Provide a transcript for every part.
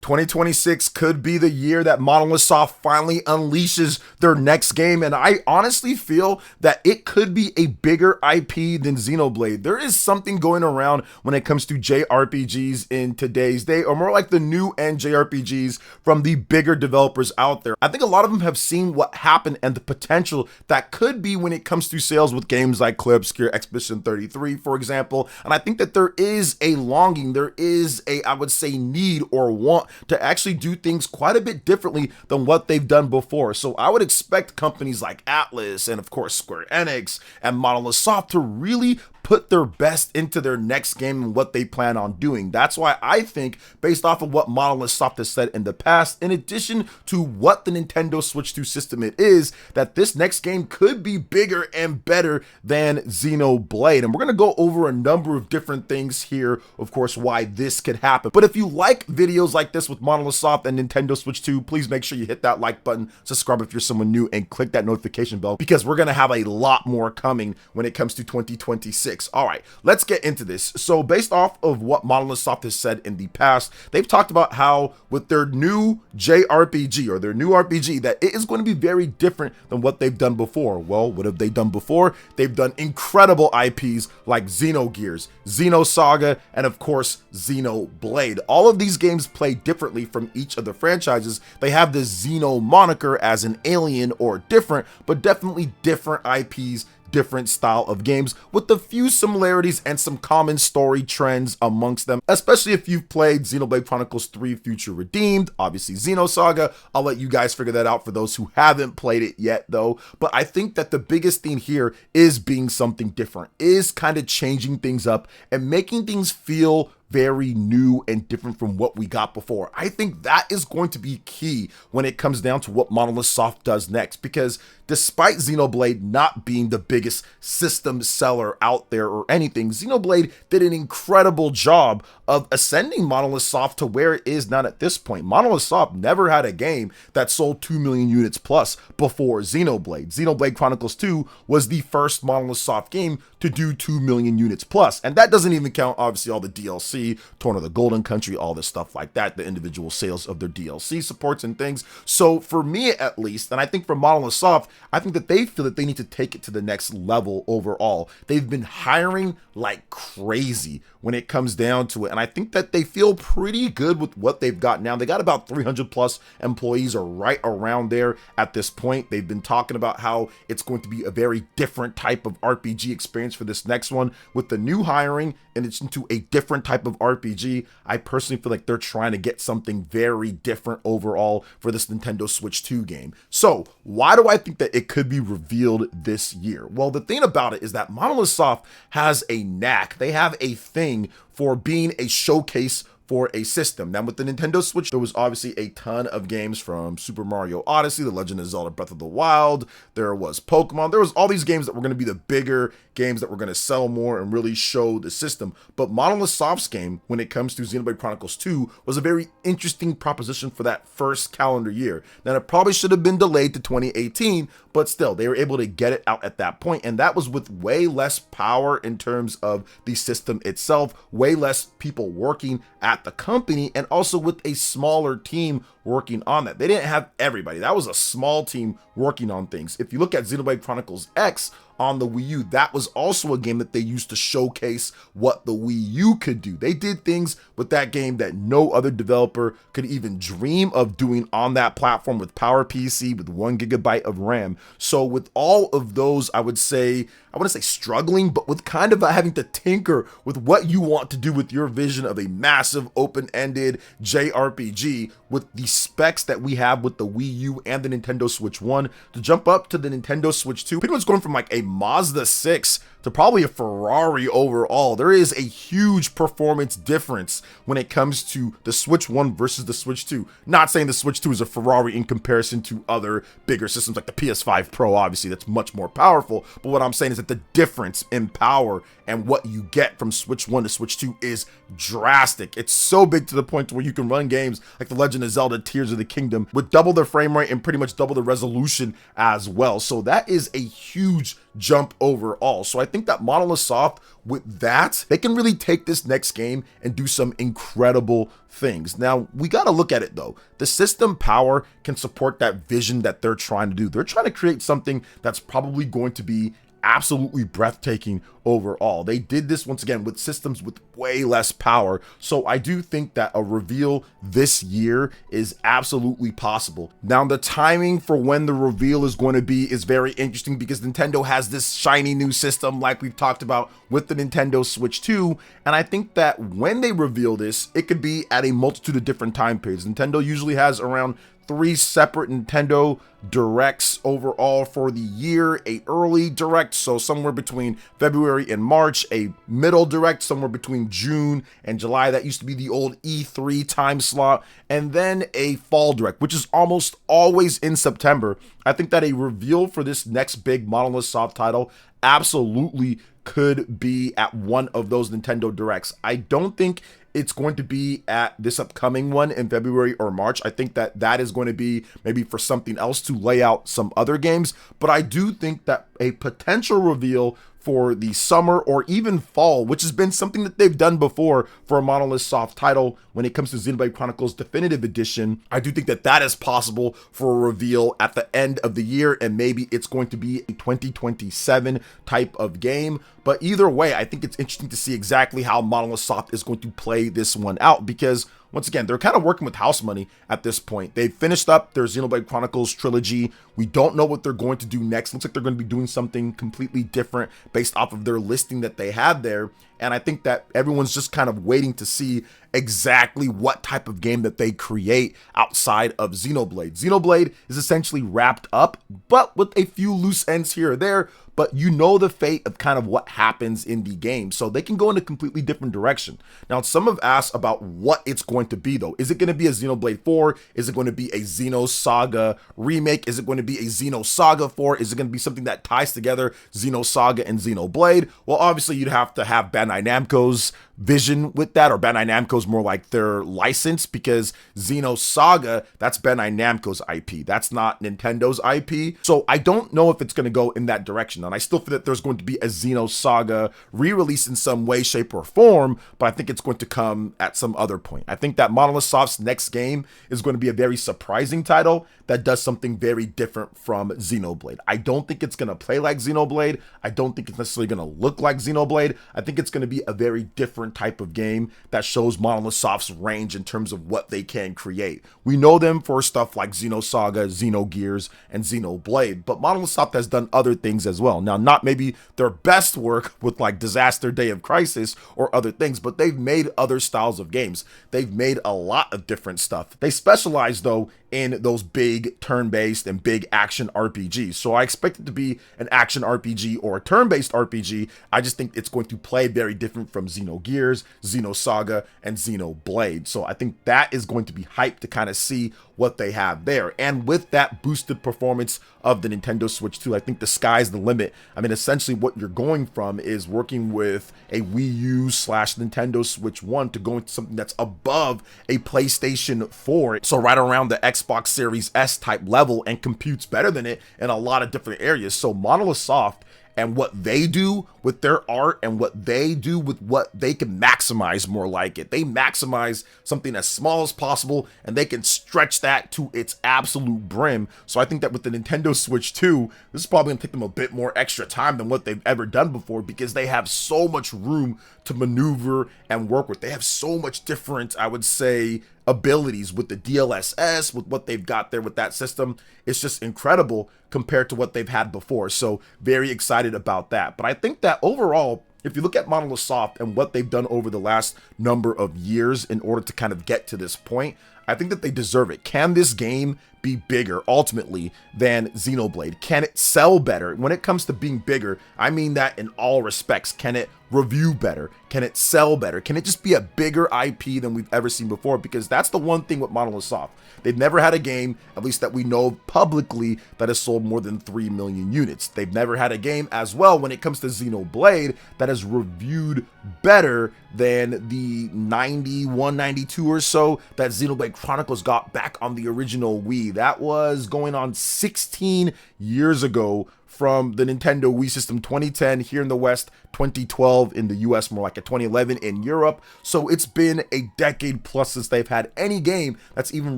2026 could be the year that Monolith Soft finally unleashes their next game, and I honestly feel that it could be a bigger IP than Xenoblade. There is something going around when it comes to JRPGs in today's day, or more like the new end JRPGs from the bigger developers out there. I think a lot of them have seen what happened and the potential that could be when it comes to sales with games like Clear Obscure Expedition 33, for example, and I think that there is a longing, there is a, I would say, need or want to actually do things quite a bit differently than what they've done before. So I would expect companies like Atlas and of course Square Enix and Monolith Soft to really put their best into their next game and what they plan on doing. That's why I think, based off of what Monolith Soft has said in the past, in addition to what the Nintendo Switch 2 system it is, that this next game could be bigger and better than Xenoblade. And we're going to go over a number of different things here, of course, why this could happen. But if you like videos like this with Monolith Soft and Nintendo Switch 2, please make sure you hit that like button, subscribe if you're someone new, and click that notification bell, because we're going to have a lot more coming when it comes to 2026. All right, let's get into this. So based off of what Monolith Soft has said in the past, they've talked about how with their new JRPG or their new RPG that it is going to be very different than what they've done before. Well, what have they done before? They've done incredible IPs like Xenogears, Xenosaga, and of course Xenoblade. All of these games play differently from each of the franchises. They have the Xeno moniker as an alien or different, but definitely different IPs, different style of games with a few similarities and some common story trends amongst them, especially if you've played Xenoblade Chronicles 3 Future Redeemed, obviously Xenosaga. I'll let you guys figure that out for those who haven't played it yet though. But I think that the biggest thing here is being something different, is kind of changing things up and making things feel very new and different from what we got before. I think that is going to be key when it comes down to what Monolith Soft does next, because despite Xenoblade not being the biggest system seller out there or anything, Xenoblade did an incredible job of ascending Monolith Soft to where it is not at this point. Monolith Soft never had a game that sold 2 million units plus before Xenoblade. Xenoblade Chronicles 2 was the first Monolith Soft game to do 2 million units plus, and that doesn't even count obviously all the DLC, Torn of the Golden Country, all this stuff like that, the individual sales of their DLC supports and things. So for me at least, and I think for Monolith Soft, I think that they feel that they need to take it to the next level overall. They've been hiring like crazy when it comes down to it, and I think that they feel pretty good with what they've got now. They got about 300 plus employees, or right around there at this point. They've been talking about how it's going to be a very different type of RPG experience for this next one with the new hiring, and it's into a different type of RPG. I personally feel like they're trying to get something very different overall for this Nintendo Switch 2 game. So why do I think that it could be revealed this year? Well, the thing about it is that Monolith Soft has a knack. They have a thing for being a showcase for a system. Now with the Nintendo Switch, there was obviously a ton of games from Super Mario Odyssey, The Legend of Zelda Breath of the Wild, there was Pokemon, there was all these games that were going to be the bigger games that were going to sell more and really show the system. But Monolith Soft's game, when it comes to Xenoblade Chronicles 2, was a very interesting proposition for that first calendar year. Now it probably should have been delayed to 2018, but still, they were able to get it out at that point, and that was with way less power in terms of the system itself, way less people working at the company, and also with a smaller team working on that. They didn't have everybody. That was a small team working on things. If you look at Xenoblade Chronicles X on the Wii U, that was also a game that they used to showcase what the Wii U could do. They did things with that game that no other developer could even dream of doing on that platform with PowerPC, with 1 GB of RAM. So with all of those, I wouldn't say struggling, but with kind of having to tinker with what you want to do with your vision of a massive open-ended JRPG with the specs that we have with the Wii U and the Nintendo Switch 1 to jump up to the Nintendo Switch 2. Pretty much going from like a Mazda 6 to probably a Ferrari overall. There is a huge performance difference when it comes to the Switch 1 versus the Switch 2. Not saying the Switch 2 is a Ferrari in comparison to other bigger systems like the PS5 Pro, obviously that's much more powerful, but what I'm saying is that the difference in power and what you get from Switch 1 to Switch 2 is drastic. It's so big to the point where you can run games like The Legend of Zelda Tears of the Kingdom with double the frame rate and pretty much double the resolution as well. So that is a huge jump overall. So I think that Monolith Soft, with that, they can really take this next game and do some incredible things. Now, we got to look at it though. The system power can support that vision that they're trying to do. They're trying to create something that's probably going to be absolutely breathtaking overall. They did this once again with systems with way less power. So I do think that a reveal this year is absolutely possible. Now, the timing for when the reveal is going to be is very interesting because Nintendo has this shiny new system like we've talked about with the Nintendo Switch 2. And I think that when they reveal this, it could be at a multitude of different time periods. Nintendo usually has around 3 separate Nintendo Directs overall for the year, a early Direct, so somewhere between February and March, a middle Direct, somewhere between June and July. That used to be the old E3 time slot, and then a fall Direct, which is almost always in September. I think that a reveal for this next big Monolith Soft title absolutely could be at one of those Nintendo Directs. I don't think it's going to be at this upcoming one in February or March. I think that that is going to be maybe for something else to lay out some other games, but I do think that a potential reveal for the summer or even fall, which has been something that they've done before for a Monolith Soft title when it comes to Xenoblade Chronicles Definitive Edition. I do think that that is possible for a reveal at the end of the year, and maybe it's going to be a 2027 type of game. But either way, I think it's interesting to see exactly how Monolith Soft is going to play this one out, because once again, they're kind of working with house money at this point. They've finished up their Xenoblade Chronicles trilogy. We don't know what they're going to do next. Looks like they're going to be doing something completely different based off of their listing that they had there. And I think that everyone's just kind of waiting to see exactly what type of game that they create outside of Xenoblade. Xenoblade is essentially wrapped up, but with a few loose ends here or there. But you know the fate of kind of what happens in the game, so they can go in a completely different direction. Now, some have asked about what it's going to be though. Is it going to be a Xenoblade 4? Is it going to be a Xenosaga remake? Is it going to be a Xenosaga 4? Is it going to be something that ties together Xenosaga and Xenoblade? Well, obviously you'd have to have Bandai Namco's vision with that, or Bandai Namco's more like their license, because Xenosaga, that's Bandai Namco's IP. That's not Nintendo's IP. So I don't know if it's going to go in that direction. And I still feel that there's going to be a Xenosaga re-release in some way, shape, or form, but I think it's going to come at some other point. I think that Monolith Soft's next game is going to be a very surprising title that does something very different from Xenoblade. I don't think it's going to play like Xenoblade. I don't think it's necessarily going to look like Xenoblade. I think it's going to be a very different type of game that shows Monolith Soft's range in terms of what they can create. We know them for stuff like Xenosaga, Xenogears, and Xenoblade, but Monolith Soft has done other things as well. Now, not maybe their best work with like Disaster Day of Crisis or other things, but they've made other styles of games. They've made a lot of different stuff. They specialize though in those big turn-based and big action RPGs. So I expect it to be an action RPG or a turn-based RPG. I just think it's going to play very different from Xenogears, Xenosaga, and Xenoblade. So I think that is going to be hyped to kind of see what they have there. And with that boosted performance of the Nintendo Switch 2, I think the sky's the limit. I mean, essentially what you're going from is working with a Wii U / Nintendo Switch 1 to go into something that's above a PlayStation 4. So right around the Xbox Series S type level, and computes better than it in a lot of different areas. So Monolith Soft and what they do with their art and what they do with what they can maximize more like it. They maximize something as small as possible and they can stretch that to its absolute brim. So I think that with the Nintendo Switch 2, this is probably going to take them a bit more extra time than what they've ever done before, because they have so much room to maneuver and work with. They have so much different, I would say, abilities with the DLSS, with what they've got there with that system. It's just incredible compared to what they've had before. So very excited about that. But I think that overall, if you look at Monolith Soft and what they've done over the last number of years in order to kind of get to this point, I think that they deserve it. Can this game be bigger ultimately than Xenoblade? Can it sell better? When it comes to being bigger, I mean that in all respects. Can it review better? Can it sell better? Can it just be a bigger IP than we've ever seen before? Because that's the one thing with Monolith Soft. They've never had a game, at least that we know publicly, that has sold more than 3 million units. They've never had a game as well when it comes to Xenoblade that has reviewed better than the 91, 92 or so that Xenoblade Chronicles got back on the original Wii. That was going on 16 years ago from the Nintendo Wii system 2010 here in the West, 2012 in the US, more like a 2011 in Europe. So it's been a decade plus since they've had any game that's even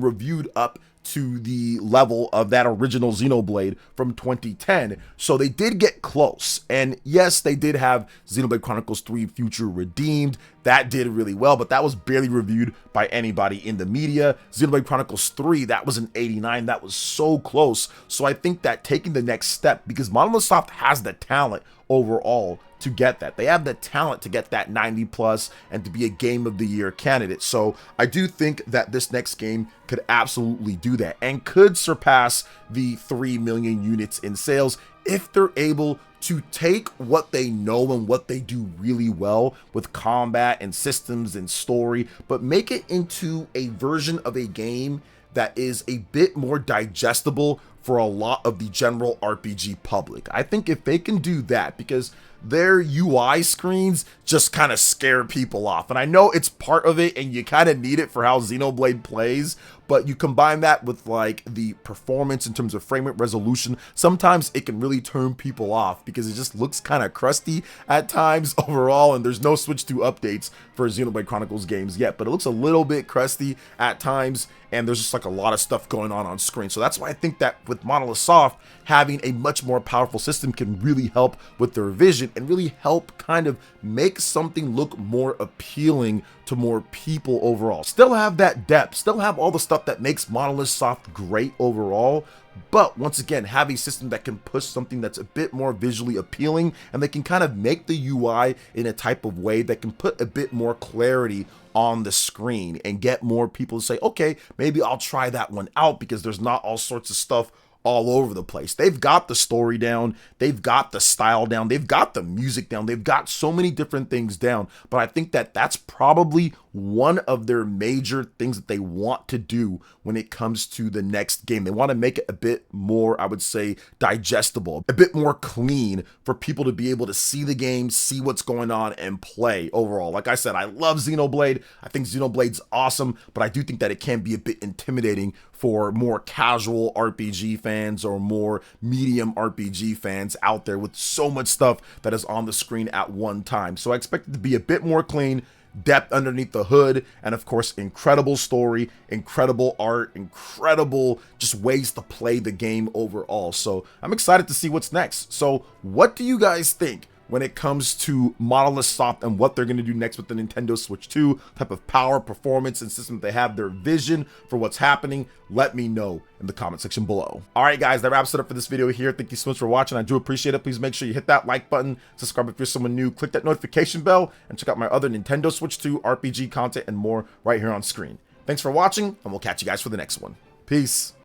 reviewed up to the level of that original Xenoblade from 2010. So they did get close. And yes, they did have Xenoblade Chronicles 3 Future Redeemed. That did really well, but that was barely reviewed by anybody in the media. Xenoblade Chronicles 3, that was an 89. That was so close. So I think that taking the next step, because Monolith Soft has the talent overall to get that. They have the talent to get that 90 plus and to be a Game of the Year candidate. So I do think that this next game could absolutely do that and could surpass the 3 million units in sales if they're able to take what they know and what they do really well with combat and systems and story, but make it into a version of a game that is a bit more digestible for a lot of the general RPG public. I think if they can do that, because their UI screens just kind of scare people off. And I know it's part of it and you kind of need it for how Xenoblade plays, but you combine that with like the performance in terms of frame rate resolution, sometimes it can really turn people off because it just looks kind of crusty at times overall, and there's no Switch 2 updates for Xenoblade Chronicles games yet, but it looks a little bit crusty at times, and there's just like a lot of stuff going on screen. So that's why I think that with Monolith Soft, having a much more powerful system can really help with their vision and really help kind of make something look more appealing to more people overall. Still have that depth, still have all the stuff that makes Monolith Soft great overall, but once again, have a system that can push something that's a bit more visually appealing, and they can kind of make the UI in a type of way that can put a bit more clarity on the screen and get more people to say, okay, maybe I'll try that one out, because there's not all sorts of stuff all over the place. They've got the story down, they've got the style down, they've got the music down, they've got so many different things down, but I think that that's probably one of their major things that they want to do when it comes to the next game. They want to make it a bit more, I would say, digestible, a bit more clean for people to be able to see the game, see what's going on, and play overall. Like I said, I love Xenoblade. I think Xenoblade's awesome, but I do think that it can be a bit intimidating for more casual RPG fans or more medium RPG fans out there with so much stuff that is on the screen at one time. So I expect it to be a bit more clean, depth underneath the hood, and of course incredible story, incredible art, incredible just ways to play the game overall. So I'm excited to see what's next. So what do you guys think when it comes to Monolith Soft and what they're going to do next with the Nintendo Switch 2, type of power, performance, and system they have, their vision for what's happening? Let me know in the comment section below. All right, guys, that wraps it up for this video here. Thank you so much for watching. I do appreciate it. Please make sure you hit that like button, subscribe if you're someone new, click that notification bell, and check out my other Nintendo Switch 2 RPG content and more right here on screen. Thanks for watching, and we'll catch you guys for the next one. Peace.